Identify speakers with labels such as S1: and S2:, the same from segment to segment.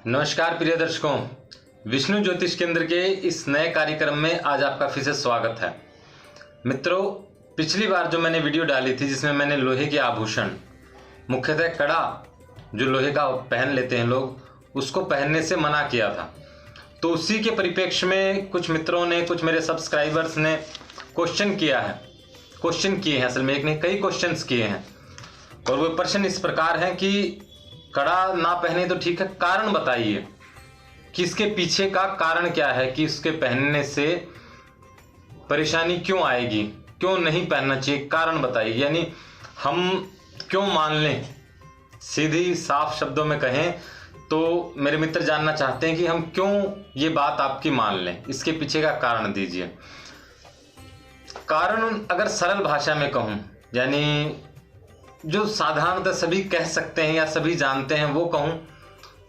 S1: नमस्कार प्रिय दर्शकों, विष्णु ज्योतिष केंद्र के इस नए कार्यक्रम में आज आपका फिर से स्वागत है। मित्रों, पिछली बार जो मैंने वीडियो डाली थी जिसमें मैंने लोहे के आभूषण, मुख्यतः कड़ा जो लोहे का पहन लेते हैं लोग, उसको पहनने से मना किया था। तो उसी के परिप्रेक्ष्य में कुछ मित्रों ने, कुछ मेरे सब्सक्राइबर्स ने क्वेश्चन किए हैं। असल में एक नहीं, कई क्वेश्चंस किए हैं। और वो प्रश्न इस प्रकार हैं कि कड़ा ना पहने तो ठीक है, कारण बताइए कि इसके पीछे का कारण क्या है, कि इसके पहनने से परेशानी क्यों आएगी, क्यों नहीं पहनना चाहिए, कारण बताइए। यानी हम क्यों मान लें, सीधी साफ शब्दों में कहें तो मेरे मित्र जानना चाहते हैं कि हम क्यों ये बात आपकी मान लें, इसके पीछे का कारण दीजिए। कारण अगर सरल भाषा में कहूं, यानी जो साधारणतः सभी कह सकते हैं या सभी जानते हैं वो कहूं,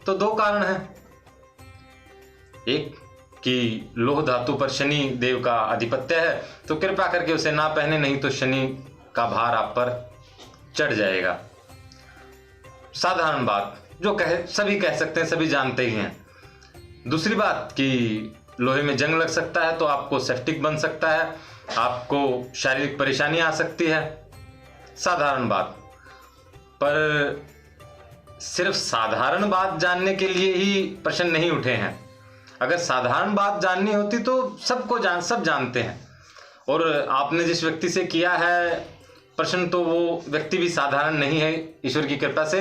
S1: तो दो कारण हैं। एक कि लोह धातु पर शनि देव का आधिपत्य है, तो कृपया करके उसे ना पहने, नहीं तो शनि का भार आप पर चढ़ जाएगा। साधारण बात जो सभी कह सकते हैं, सभी जानते ही हैं। दूसरी बात कि लोहे में जंग लग सकता है तो आपको सेप्टिक बन सकता है, आपको शारीरिक परेशानी आ सकती है। साधारण बात। पर सिर्फ साधारण बात जानने के लिए ही प्रश्न नहीं उठे हैं। अगर साधारण बात जाननी होती तो सब जानते हैं। और आपने जिस व्यक्ति से किया है प्रश्न, तो वो व्यक्ति भी साधारण नहीं है, ईश्वर की कृपा से।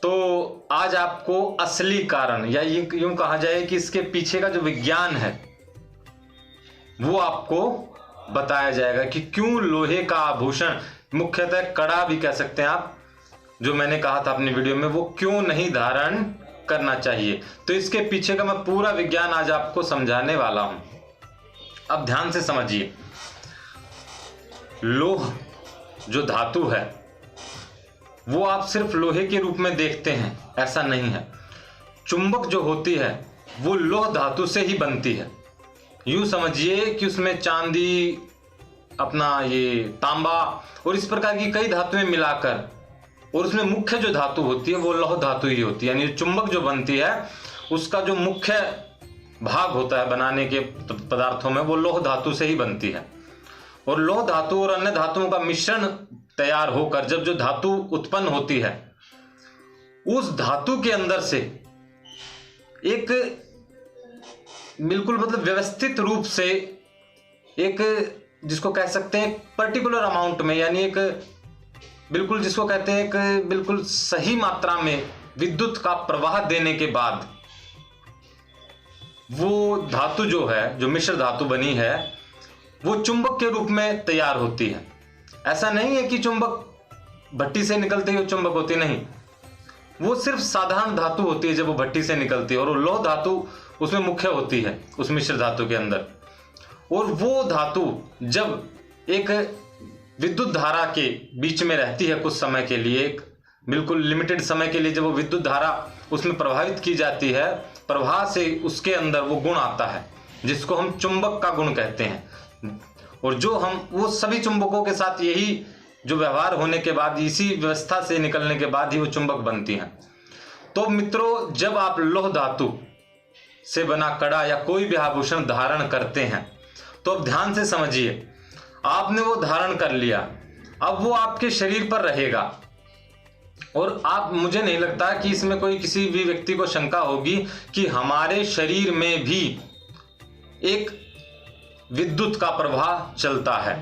S1: तो आज आपको असली कारण, या यूं कहा जाए कि इसके पीछे का जो विज्ञान है वो आपको बताया जाएगा कि क्यों लोहे का आभूषण, मुख्यतः कड़ा भी कह सकते हैं आप, जो मैंने कहा था अपनी वीडियो में, वो क्यों नहीं धारण करना चाहिए। तो इसके पीछे का मैं पूरा विज्ञान आज आपको समझाने वाला हूं। अब ध्यान से समझिए। लोह जो धातु है वो आप सिर्फ लोहे के रूप में देखते हैं, ऐसा नहीं है। चुंबक जो होती है वो लोह धातु से ही बनती है। यूं समझिए कि उसमें चांदी, अपना ये तांबा और इस प्रकार की कई धातुएं मिलाकर, और उसमें मुख्य जो धातु होती है वो लौह धातु ही होती है। यानी चुंबक जो बनती है उसका जो मुख्य भाग होता है बनाने के पदार्थों में, वो लौह धातु से ही बनती है। और लौह धातु और अन्य धातुओं का मिश्रण तैयार होकर जब जो धातु उत्पन्न होती है, उस धातु के अंदर से एक बिल्कुल व्यवस्थित रूप से, एक जिसको कह सकते हैं पर्टिकुलर अमाउंट में, यानी एक बिल्कुल जिसको कहते हैं एक बिल्कुल सही मात्रा में विद्युत का प्रवाह देने के बाद वो धातु जो है, जो मिश्र धातु बनी है, वो चुंबक के रूप में तैयार होती है। ऐसा नहीं है कि चुंबक भट्टी से निकलते ही वो चुंबक होती, नहीं। वो सिर्फ साधारण धातु होती है जब वो भट्टी से निकलती है, और वो लौह धातु उसमें मुख्य होती है उस मिश्र धातु के अंदर। और वो धातु जब एक विद्युत धारा के बीच में रहती है कुछ समय के लिए, एक बिल्कुल लिमिटेड समय के लिए, जब वो विद्युत धारा उसमें प्रभावित की जाती है, प्रवाह से उसके अंदर वो गुण आता है जिसको हम चुंबक का गुण कहते हैं। और जो वो सभी चुंबकों के साथ यही जो व्यवहार होने के बाद, इसी व्यवस्था से निकलने के बाद ही वो चुंबक बनती हैं। तो मित्रों, जब आप लौह धातु से बना कड़ा या कोई भी आभूषण धारण करते हैं, तो अब ध्यान से समझिए। आपने वो धारण कर लिया, अब वो आपके शरीर पर रहेगा। और मुझे नहीं लगता कि इसमें कोई किसी भी व्यक्ति को शंका होगी कि हमारे शरीर में भी एक विद्युत का प्रवाह चलता है,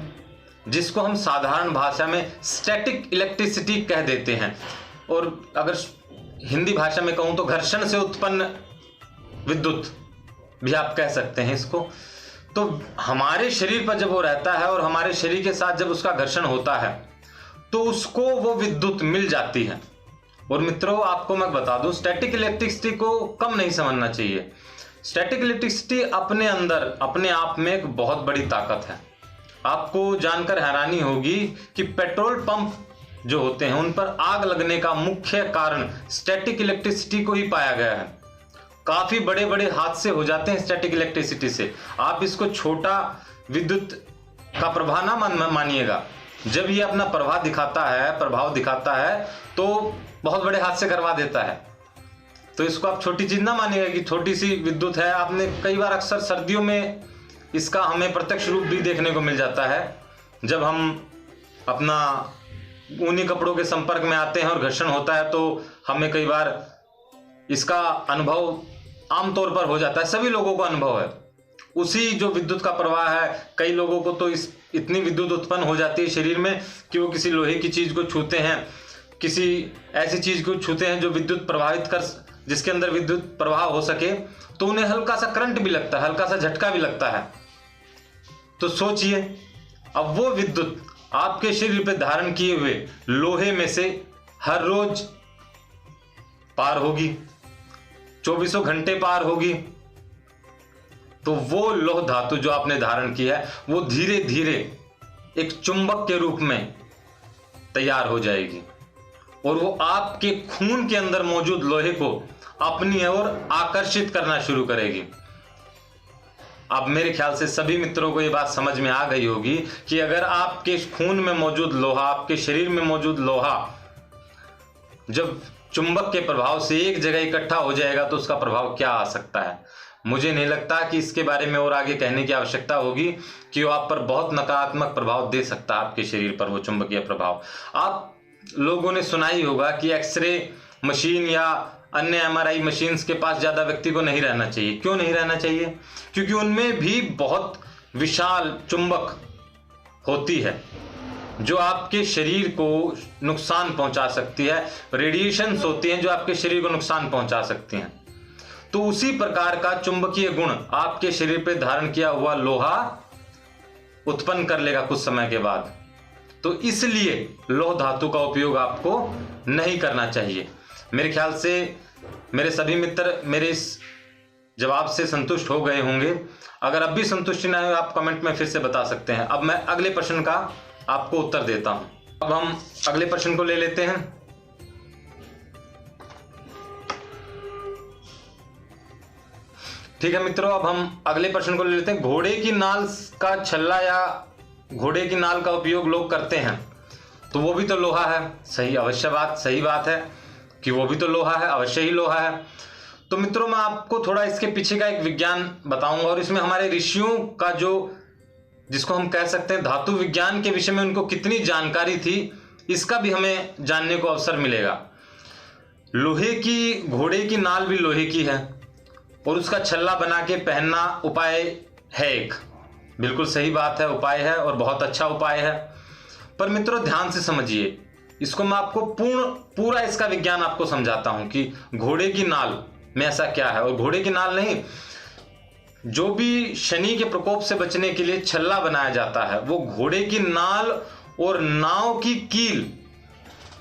S1: जिसको हम साधारण भाषा में स्टैटिक इलेक्ट्रिसिटी कह देते हैं। और अगर हिंदी भाषा में कहूं तो घर्षण से उत्पन्न विद्युत भी आप कह सकते हैं इसको। तो हमारे शरीर पर जब वो रहता है और हमारे शरीर के साथ जब उसका घर्षण होता है, तो उसको वो विद्युत मिल जाती है। और मित्रों, आपको मैं बता दूं, स्टैटिक इलेक्ट्रिसिटी को कम नहीं समझना चाहिए। स्टैटिक इलेक्ट्रिसिटी अपने अंदर, अपने आप में एक बहुत बड़ी ताकत है। आपको जानकर हैरानी होगी कि पेट्रोल पंप जो होते हैं उन पर आग लगने का मुख्य कारण स्टैटिक इलेक्ट्रिसिटी को ही पाया गया है। काफी बड़े बड़े हादसे हो जाते हैं स्टैटिक इलेक्ट्रिसिटी से। आप इसको छोटा विद्युत का प्रभाव ना मानिएगा। जब ये अपना प्रभाव दिखाता है तो बहुत बड़े हादसे करवा देता है। तो इसको आप छोटी चीज ना मानिएगा कि छोटी सी विद्युत है। आपने कई बार अक्सर सर्दियों में इसका हमें प्रत्यक्ष रूप भी देखने को मिल जाता है, जब हम अपना ऊनी कपड़ों के संपर्क में आते हैं और घर्षण होता है तो हमें कई बार इसका अनुभव आमतौर पर हो जाता है। सभी लोगों को अनुभव है। उसी जो विद्युत का प्रवाह है, कई लोगों को तो इतनी विद्युत उत्पन्न हो जाती है शरीर में कि वो किसी लोहे की चीज को छूते हैं, किसी ऐसी चीज को छूते हैं जो विद्युत प्रवाहित कर, जिसके अंदर विद्युत प्रवाह हो सके, तो उन्हें हल्का सा करंट भी लगता है, हल्का सा झटका भी लगता है। तो सोचिए, अब वो विद्युत आपके शरीर पे धारण किए हुए लोहे में से हर रोज पार होगी, 24 घंटे पार होगी, तो वो लोह धातु जो आपने धारण किया है वो धीरे धीरे एक चुंबक के रूप में तैयार हो जाएगी और वो आपके खून के अंदर मौजूद लोहे को अपनी ओर आकर्षित करना शुरू करेगी। अब मेरे ख्याल से सभी मित्रों को ये बात समझ में आ गई होगी कि अगर आपके खून में मौजूद लोहा, आपके शरीर में मौजूद लोहा जब चुंबक के प्रभाव से एक जगह इकट्ठा हो जाएगा तो उसका प्रभाव क्या आ सकता है। मुझे नहीं लगता कि इसके बारे में और आगे कहने की आवश्यकता होगी कि वो आप पर बहुत नकारात्मक प्रभाव दे सकता है, आपके शरीर पर वो चुंबकीय प्रभाव। आप लोगों ने सुना ही होगा कि एक्सरे मशीन या अन्य एमआरआई मशीन्स के पास ज़्यादा व्यक्ति को नहीं रहना चाहिए। क्यों नहीं रहना चाहिए? क्योंकि उनमें भी बहुत विशाल चुंबक होती है जो आपके शरीर को नुकसान पहुंचा सकती है, रेडिएशंस होती हैं जो आपके शरीर को नुकसान पहुंचा सकती हैं। तो उसी प्रकार का चुंबकीय गुण आपके शरीर पर धारण किया हुआ लोहा उत्पन्न कर लेगा कुछ समय के बाद। तो इसलिए लौह धातु का उपयोग आपको नहीं करना चाहिए। मेरे ख्याल से मेरे सभी मित्र मेरे इस जवाब से संतुष्ट हो गए होंगे। अगर अब भी संतुष्टि ना हो आप कमेंट में फिर से बता सकते हैं। अब मैं अगले प्रश्न का आपको उत्तर देता हूं। अब हम अगले प्रश्न को ले लेते हैं। ठीक है मित्रों, अब हम अगले प्रश्न को ले लेते हैं। घोड़े की नाल का छल्ला या घोड़े की नाल का उपयोग लोग करते हैं, तो वो भी तो लोहा है। सही बात है कि वो भी तो लोहा है, अवश्य ही लोहा है। तो मित्रों मैं आपको थोड़ा इसके पीछे का एक विज्ञान बताऊंगा और इसमें हमारे ऋषियों का जो जिसको हम कह सकते हैं धातु विज्ञान के विषय में उनको कितनी जानकारी थी, इसका भी हमें जानने को अवसर मिलेगा। लोहे की घोड़े की नाल भी लोहे की है और उसका छल्ला बना के पहनना उपाय है एक, बिल्कुल सही बात है, उपाय है और बहुत अच्छा उपाय है। पर मित्रों ध्यान से समझिए, इसको मैं आपको पूरा इसका विज्ञान आपको समझाता हूं कि घोड़े की नाल में ऐसा क्या है। और घोड़े की नाल नहीं, जो भी शनि के प्रकोप से बचने के लिए छल्ला बनाया जाता है वो घोड़े की नाल और नाव की कील,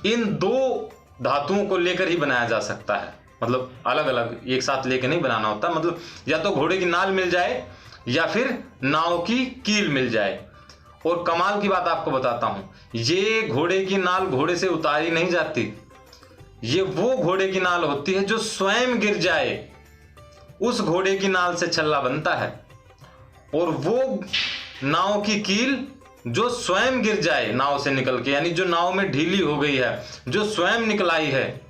S1: इन दो धातुओं को लेकर ही बनाया जा सकता है। मतलब अलग अलग एक साथ लेकर नहीं बनाना होता, मतलब या तो घोड़े की नाल मिल जाए या फिर नाव की कील मिल जाए। और कमाल की बात आपको बताता हूं, ये घोड़े की नाल घोड़े से उतारी नहीं जाती, ये वो घोड़े की नाल होती है जो स्वयं गिर जाए, उस घोड़े की नाल से छल्ला बनता है। और वो नाव की कील जो स्वयं गिर जाए नाव से निकल के, यानी जो नाव में ढीली हो गई है, जो स्वयं निकलाई है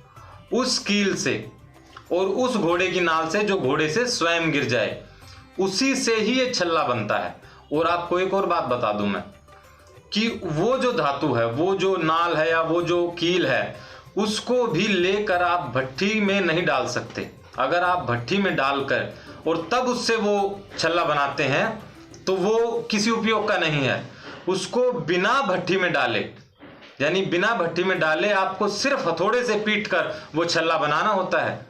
S1: उस कील से और उस घोड़े की नाल से जो घोड़े से स्वयं गिर जाए, उसी से ही ये छल्ला बनता है। और आपको एक और बात बता दूं मैं कि वो जो धातु है, वो जो नाल है या वो जो कील है, उसको भी लेकर आप भट्टी में नहीं डाल सकते। अगर आप भट्टी में डालकर और तब उससे वो छल्ला बनाते हैं तो वो किसी उपयोग का नहीं है। उसको बिना भट्टी में डाले, यानी बिना भट्टी में डाले आपको सिर्फ हथौड़े से पीट कर वो छल्ला बनाना होता है,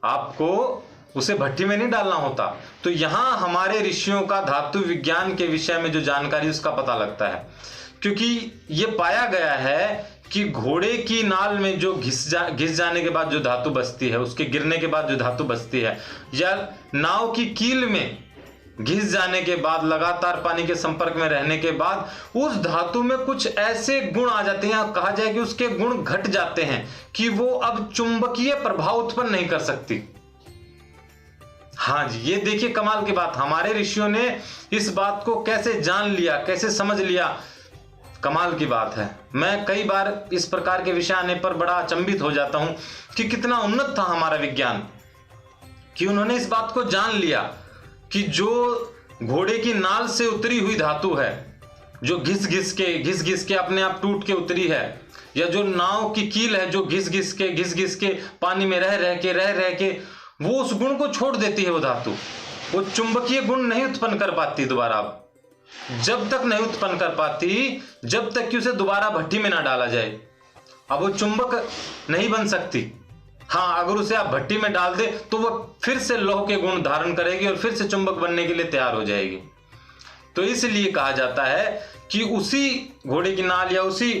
S1: आपको उसे भट्टी में नहीं डालना होता। तो यहां हमारे ऋषियों का धातु विज्ञान के विषय में जो जानकारी उसका पता लगता है, क्योंकि ये पाया गया है कि घोड़े की नाल में जो घिस जाने के बाद जो धातु बचती है, उसके गिरने के बाद जो धातु बचती है, या नाव की कील में घिस जाने के बाद लगातार पानी के संपर्क में रहने के बाद उस धातु में कुछ ऐसे गुण आ जाते हैं, कहा जाए कि उसके गुण घट जाते हैं कि वो अब चुंबकीय प्रभाव उत्पन्न नहीं कर सकती। हाँ जी, ये देखिए कमाल की बात, हमारे ऋषियों ने इस बात को कैसे जान लिया, कैसे समझ लिया। कमाल की बात है। मैं कई बार इस प्रकार के विषय आने पर बड़ा अचंभित हो जाता हूं कि कितना उन्नत था हमारा विज्ञान, कि उन्होंने इस बात को जान लिया कि जो घोड़े की नाल से उतरी हुई धातु है, जो घिस घिस के अपने आप टूट के उतरी है, या जो नाव की कील है जो घिस घिस के पानी में रह के वो उस गुण को छोड़ देती है। वो धातु वो चुंबकीय गुण नहीं उत्पन्न कर पाती दोबारा, जब तक नहीं उत्पन्न कर पाती जब तक कि उसे दोबारा भट्टी में ना डाला जाए। अब वो चुंबक नहीं बन सकती। हाँ, अगर उसे आप भट्टी में डाल दे तो वह फिर से लौह के गुण धारण करेगी और फिर से चुंबक बनने के लिए तैयार हो जाएगी। तो इसलिए कहा जाता है कि उसी घोड़े की नाल या उसी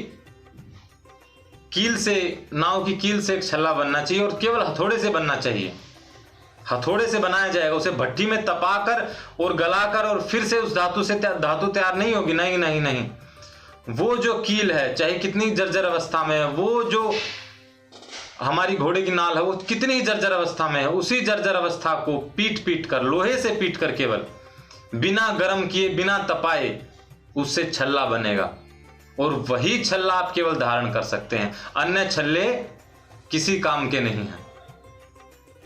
S1: कील से, नाव की कील से एक छल्ला बनना चाहिए, और केवल हथौड़े से बनना चाहिए। हथौड़े से बनाया जाएगा, उसे भट्टी में तपाकर और गलाकर और फिर से उस धातु से धातु तैयार नहीं होगी। नहीं नहीं नहीं, वो जो कील है चाहे कितनी जर्जर अवस्था में है, वो जो हमारी घोड़े की नाल है वो कितनी ही जर्जर अवस्था में है, उसी जर्जर अवस्था को पीट कर, लोहे से पीट कर, केवल बिना गर्म किए बिना तपाए उससे छल्ला बनेगा, और वही छल्ला आप केवल धारण कर सकते हैं। अन्य छल्ले किसी काम के नहीं हैं।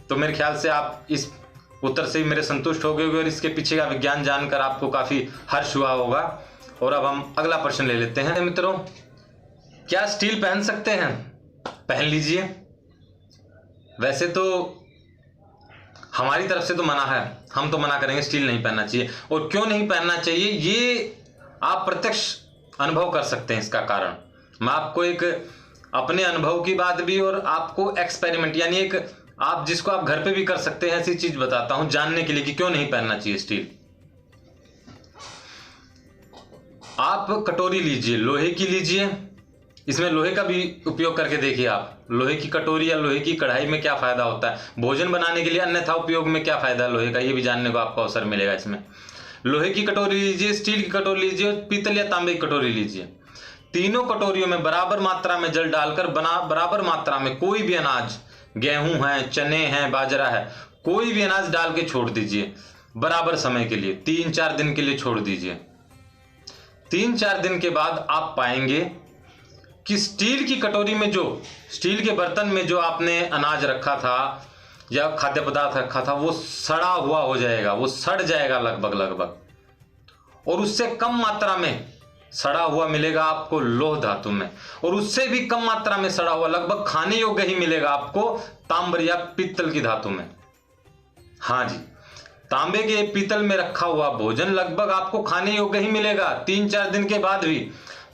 S1: तो मेरे ख्याल से आप इस उत्तर से ही मेरे संतुष्ट हो गए होंगे और इसके पीछे का विज्ञान जानकर आपको काफी हर्ष हुआ होगा। और अब हम अगला प्रश्न ले लेते हैं। मित्रों, क्या स्टील पहन सकते हैं? पहन लीजिए। वैसे तो हमारी तरफ से तो मना है, हम तो मना करेंगे, स्टील नहीं पहनना चाहिए। और क्यों नहीं पहनना चाहिए ये आप प्रत्यक्ष अनुभव कर सकते हैं। इसका कारण मैं आपको एक अपने अनुभव की बात भी और आपको एक्सपेरिमेंट यानी एक आप जिसको आप घर पे भी कर सकते हैं ऐसी चीज बताता हूं जानने के लिए कि क्यों नहीं पहनना चाहिए स्टील। आप कटोरी लीजिए, लोहे की लीजिए, इसमें लोहे का भी उपयोग करके देखिए आप। लोहे की कटोरी या लोहे की कढ़ाई में क्या फायदा होता है भोजन बनाने के लिए, अन्यथा उपयोग में क्या फायदा है लोहे का, ये भी जानने को आपको अवसर मिलेगा इसमें। लोहे की कटोरी लीजिए, स्टील की कटोरी लीजिए, पीतल या तांबे की कटोरी लीजिए। तीनों कटोरियों में बराबर मात्रा में जल डालकर बराबर मात्रा में कोई भी अनाज, गेहूं है, चने हैं, बाजरा है, कोई भी अनाज डाल के छोड़ दीजिए बराबर समय के लिए, 3-4 दिन के लिए छोड़ दीजिए। 3-4 दिन के बाद आप पाएंगे कि स्टील की कटोरी में, जो स्टील के बर्तन में जो आपने अनाज रखा था या खाद्य पदार्थ रखा था, वो सड़ा हुआ हो जाएगा, वो सड़ जाएगा लगभग, और उससे कम मात्रा में सड़ा हुआ मिलेगा आपको लोह धातु में, और उससे भी कम मात्रा में सड़ा हुआ लगभग खाने योग्य ही मिलेगा आपको तांबर या पीतल की धातु में। हाँ जी, तांबे के पीतल में रखा हुआ भोजन लगभग आपको खाने योग्य ही मिलेगा 3-4 दिन के बाद भी।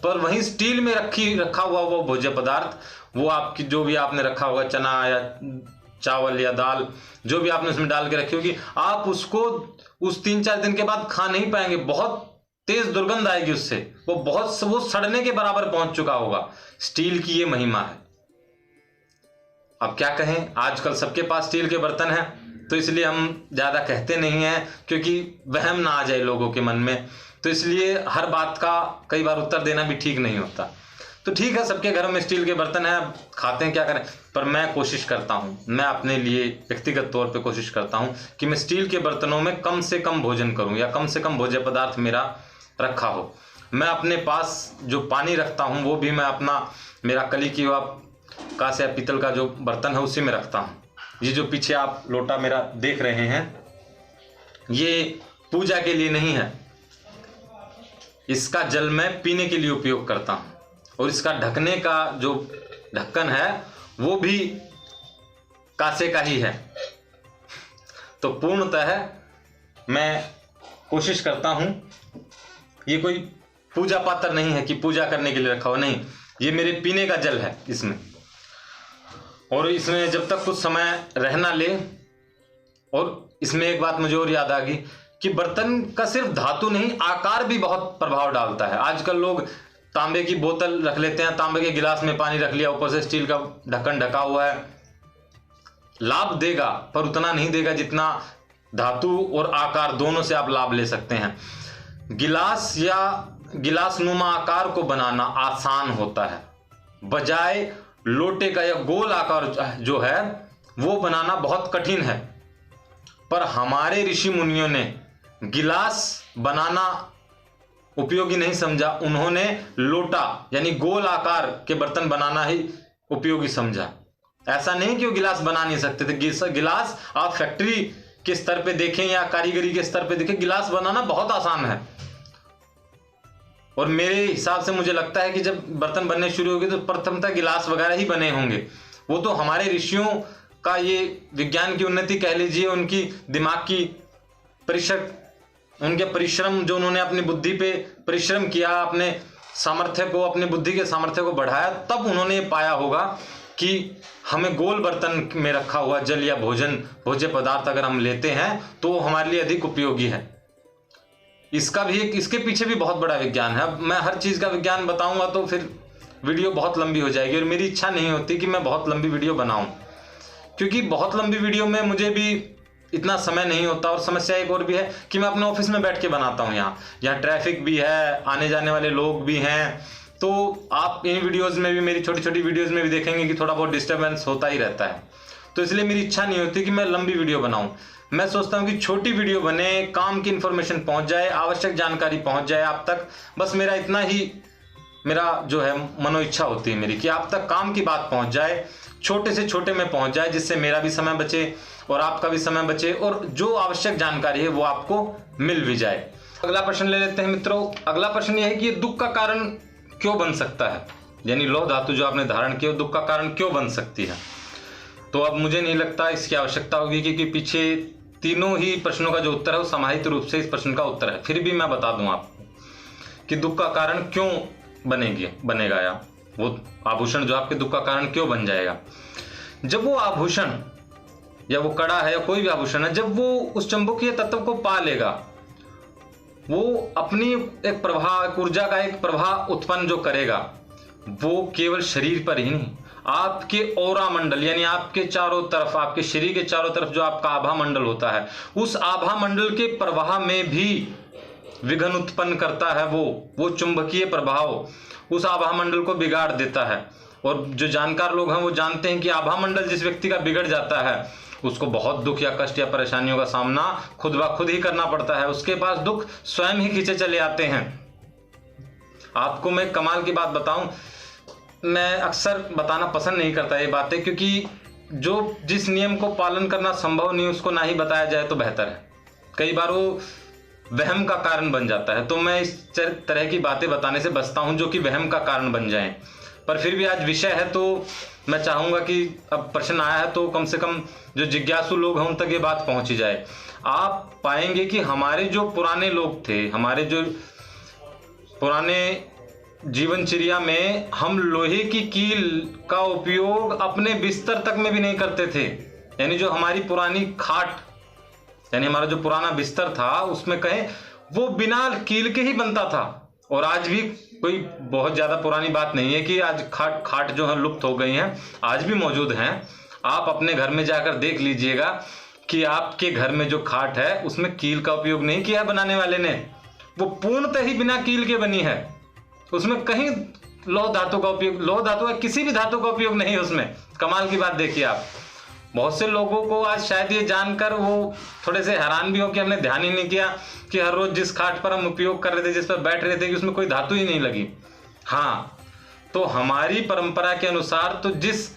S1: पर वहीं स्टील में रखा हुआ वो भोज्य पदार्थ, वो आपकी जो भी आपने रखा होगा, चना या चावल या दाल, जो भी आपने उसमें डाल के रखी होगी, आप उसको उस 3-4 दिन के बाद खा नहीं पाएंगे। बहुत तेज दुर्गंध आएगी उससे, वो सड़ने के बराबर पहुंच चुका होगा। स्टील की ये महिमा है। अब क्या कहें, आजकल सबके पास स्टील के बर्तन हैं, तो इसलिए हम ज्यादा कहते नहीं हैं क्योंकि वहम ना आ जाए लोगों के मन में। तो इसलिए हर बात का कई बार उत्तर देना भी ठीक नहीं होता। तो ठीक है, सबके घरों में स्टील के बर्तन है, खाते हैं, क्या करें। पर मैं कोशिश करता हूं, मैं अपने लिए व्यक्तिगत तौर पे कोशिश करता हूं कि मैं स्टील के बर्तनों में कम से कम भोजन करूं या कम से कम भोज्य पदार्थ मेरा रखा हो। मैं अपने पास जो पानी रखता हूं वो भी मैं अपना, मेरा कली की कांसे या पीतल का जो बर्तन है उसी में रखता हूं। ये जो पीछे आप लोटा मेरा देख रहे हैं, ये पूजा के लिए नहीं है, इसका जल मैं पीने के लिए उपयोग करता हूं। और इसका ढकने का जो ढक्कन है वो भी कांसे का ही है। तो पूर्णतः मैं कोशिश करता हूं, ये कोई पूजा पात्र नहीं है कि पूजा करने के लिए रखा हो, नहीं, ये मेरे पीने का जल है इसमें। और इसमें जब तक कुछ समय रहना ले। और इसमें एक बात मुझे और याद आ गई कि बर्तन का सिर्फ धातु नहीं, आकार भी बहुत प्रभाव डालता है। आजकल लोग तांबे की बोतल रख लेते हैं, तांबे के गिलास में पानी रख लिया, ऊपर से स्टील का ढक्कन ढका हुआ है। लाभ देगा पर उतना नहीं देगा जितना धातु और आकार दोनों से आप लाभ ले सकते हैं। गिलास या गिलास नुमा आकार को बनाना आसान होता है, बजाय लोटे का या गोल आकार जो है वो बनाना बहुत कठिन है। पर हमारे ऋषि मुनियों ने गिलास बनाना उपयोगी नहीं समझा, उन्होंने लोटा यानी गोल आकार के बर्तन बनाना ही उपयोगी समझा। ऐसा नहीं कि वो गिलास बना नहीं सकते थे। गिलास आप फैक्ट्री के स्तर पे देखें या कारीगरी के स्तर पे देखें, गिलास बनाना बहुत आसान है। और मेरे हिसाब से मुझे लगता है कि जब बर्तन बनने शुरू हो गए तो प्रथमतः गिलास वगैरह ही बने होंगे। वो तो हमारे ऋषियों का ये विज्ञान की उन्नति कह लीजिए, उनकी दिमाग की उनके परिश्रम, जो उन्होंने अपनी बुद्धि पे परिश्रम किया, अपने सामर्थ्य को, अपनी बुद्धि के सामर्थ्य को बढ़ाया, तब उन्होंने ये पाया होगा कि हमें गोल बर्तन में रखा हुआ जल या भोज्य पदार्थ अगर हम लेते हैं तो हमारे लिए अधिक उपयोगी है। इसके पीछे भी बहुत बड़ा विज्ञान है। अब मैं हर चीज़ का विज्ञान बताऊंगा तो फिर वीडियो बहुत लंबी हो जाएगी, और मेरी इच्छा नहीं होती कि मैं बहुत लंबी वीडियो बनाऊं, क्योंकि बहुत लंबी वीडियो में मुझे भी इतना समय नहीं होता। और समस्या एक और भी है कि मैं अपने ऑफिस में बैठ के बनाता हूँ, यहाँ ट्रैफिक भी है, आने जाने वाले लोग भी हैं, तो आप इन वीडियोस में भी, मेरी छोटी छोटी वीडियोस में भी देखेंगे कि थोड़ा बहुत डिस्टर्बेंस होता ही रहता है। तो इसलिए मेरी इच्छा नहीं होती कि मैं लंबी वीडियो बनाऊं। मैं सोचता हूं कि छोटी वीडियो बने, काम की इंफॉर्मेशन पहुंच जाए, आवश्यक जानकारी पहुंच जाए आप तक, बस मेरा इतना ही मेरा जो है मनो इच्छा होती है मेरी, कि आप तक काम की बात पहुंच जाए, छोटे से छोटे में पहुंच जाए, जिससे मेरा भी समय बचे और आपका भी समय बचे, और जो आवश्यक जानकारी है वो आपको मिल भी जाए। अगला प्रश्न ले लेते हैं मित्रों। अगला प्रश्न यह है कि ये दुख का कारण क्यों बन सकता है, यानी लौह धातु जो आपने धारण की, दुख का कारण क्यों बन सकती है। तो अब मुझे नहीं लगता इसकी आवश्यकता होगी, क्योंकि पीछे तीनों ही प्रश्नों का जो उत्तर है वो समाहित रूप से इस प्रश्न का उत्तर है। फिर भी मैं बता दूं आपको कि दुख का कारण क्यों बनेगा, या वो आभूषण जो आपके दुख का कारण क्यों बन जाएगा। जब वो आभूषण या वो कड़ा है या कोई भी आभूषण है, जब वो उस चुंबकीय तत्व को पा लेगा, वो अपनी एक प्रवाह, ऊर्जा का एक प्रवाह उत्पन्न जो करेगा, वो केवल शरीर पर ही नहीं, आपके ऑरा मंडल यानी आपके चारों तरफ, आपके शरीर के चारों तरफ जो आपका आभा मंडल होता है, उस आभा मंडल के प्रवाह में भी विघ्न उत्पन्न करता है। वो चुंबकीय प्रभाव उस आभा मंडल को बिगाड़ देता है। और जो जानकार लोग हैं वो जानते हैं कि आभा मंडल जिस व्यक्ति का बिगड़ जाता है, उसको बहुत दुख या कष्ट या परेशानियों का सामना खुद ब खुद ही करना पड़ता है। उसके पास दुख स्वयं ही खींचे चले आते हैं। आपको मैं कमाल की बात बताऊं, मैं अक्सर बताना पसंद नहीं करता ये बातें, क्योंकि जिस नियम को पालन करना संभव नहीं उसको ना ही बताया जाए तो बेहतर है। कई बार वो वहम का कारण बन जाता है, तो मैं इस तरह की बातें बताने से बचता हूं जो कि वहम का कारण बन जाएं। पर फिर भी आज विषय है तो मैं चाहूंगा कि अब प्रश्न आया है तो कम से कम जो जिज्ञासु लोग हैं उन तक ये बात पहुंची जाए। आप पाएंगे कि हमारे जो पुराने लोग थे, हमारे जो पुराने जीवनचर्या में, हम लोहे की कील का उपयोग अपने बिस्तर तक में भी नहीं करते थे। यानी जो हमारी पुरानी खाट, यानी हमारा जो पुराना बिस्तर था, उसमें कहें वो बिना कील के ही बनता था। और आज भी कोई बहुत ज्यादा पुरानी बात नहीं है कि आज खाट जो है लुप्त हो गई हैं, आज भी मौजूद हैं। आप अपने घर में जाकर देख लीजिएगा कि आपके घर में जो खाट है उसमें कील का उपयोग नहीं किया बनाने वाले ने, वो पूर्णतः ही बिना कील के बनी है। उसमें कहीं लौह धातु का उपयोग, लौह धातु का किसी भी धातु का उपयोग नहीं है उसमें। कमाल की बात देखिए आप। बहुत से लोगों को आज शायद ये जानकर वो थोड़े से हैरान भी हो कि हमने ध्यान ही नहीं किया कि हर रोज जिस खाट पर हम उपयोग कर रहे थे, जिस पर बैठ रहे थे, कि उसमें कोई धातु ही नहीं लगी। हाँ, तो हमारी परंपरा के अनुसार तो जिस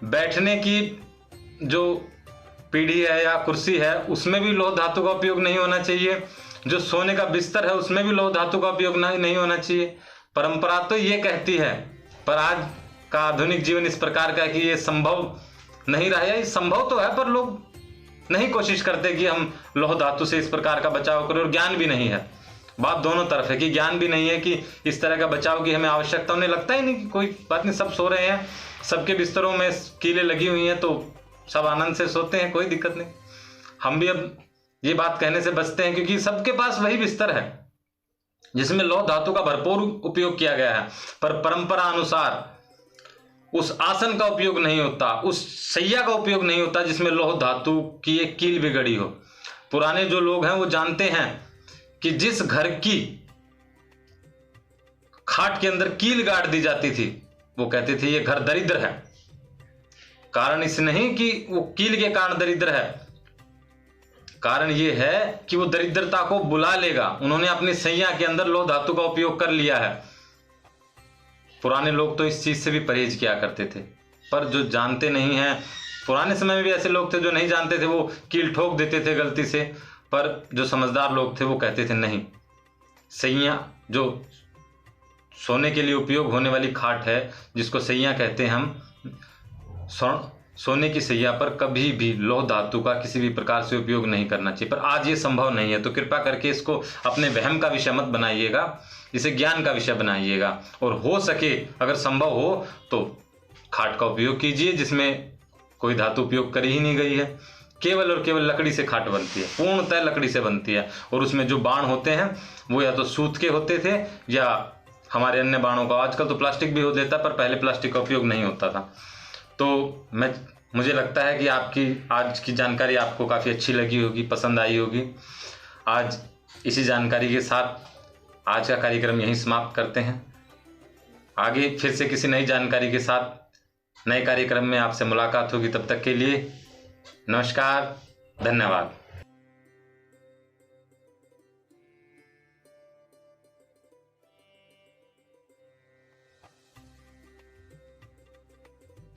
S1: बैठने की जो पीढ़ी है या कुर्सी है उसमें भी लौह धातु का उपयोग नहीं होना चाहिए। जो सोने का बिस्तर है उसमें भी लौह धातु का उपयोग नहीं होना चाहिए। परंपरा तो ये कहती है, पर आज का आधुनिक जीवन इस प्रकार का है कि ये संभव नहीं रहा है। संभव तो है पर लोग नहीं कोशिश करते कि हम लौह धातु से इस प्रकार का बचाव करें, और ज्ञान भी नहीं है। बात दोनों तरफ है कि ज्ञान भी नहीं है कि इस तरह का बचाव की हमें आवश्यकता। उन्हें लगता ही नहीं कि कोई बात नहीं, सब सो रहे हैं, सबके बिस्तरों में कीलें लगी हुई हैं तो सब आनंद से सोते हैं, कोई दिक्कत नहीं। हम भी अब ये बात कहने से बचते हैं क्योंकि सबके पास वही बिस्तर है जिसमें लौह धातु का भरपूर उपयोग किया गया है। पर परंपरा अनुसार उस आसन का उपयोग नहीं होता, उस सैया का उपयोग नहीं होता जिसमें लौह धातु की एक कील बिगड़ी हो। पुराने जो लोग हैं वो जानते हैं कि जिस घर की खाट के अंदर कील गाड़ दी जाती थी, वो कहते थे ये घर दरिद्र है। कारण इस नहीं कि वो कील के कारण दरिद्र है, कारण ये है कि वो दरिद्रता को बुला लेगा। उन्होंने अपनी सैया के अंदर लौह धातु का उपयोग कर लिया है। पुराने लोग तो इस चीज से भी परहेज किया करते थे, पर जो जानते नहीं हैं, पुराने समय में भी ऐसे लोग थे जो नहीं जानते थे, वो कील ठोक देते थे गलती से। पर जो समझदार लोग थे वो कहते थे नहीं, सैया जो सोने के लिए उपयोग होने वाली खाट है, जिसको सैया कहते हैं हम, सोने की सैया पर कभी भी लौह धातु का किसी भी प्रकार से उपयोग नहीं करना चाहिए। पर आज ये संभव नहीं है, तो कृपा करके इसको अपने वहम का विषय मत बनाइएगा, इसे ज्ञान का विषय बनाइएगा। और हो सके अगर संभव हो तो खाट का उपयोग कीजिए जिसमें कोई धातु उपयोग करी ही नहीं गई है। केवल और केवल लकड़ी से खाट बनती है, पूर्णतः लकड़ी से बनती है। और उसमें जो बाण होते हैं वो या तो सूत के होते थे या हमारे अन्य बाणों का, आजकल तो प्लास्टिक भी हो देता, पर पहले प्लास्टिक का उपयोग नहीं होता था। तो मुझे लगता है कि आपकी आज की जानकारी आपको काफ़ी अच्छी लगी होगी, पसंद आई होगी। आज इसी जानकारी के साथ आज का कार्यक्रम यहीं समाप्त करते हैं। आगे फिर से किसी नई जानकारी के साथ नए कार्यक्रम में आपसे मुलाकात होगी। तब तक के लिए नमस्कार, धन्यवाद।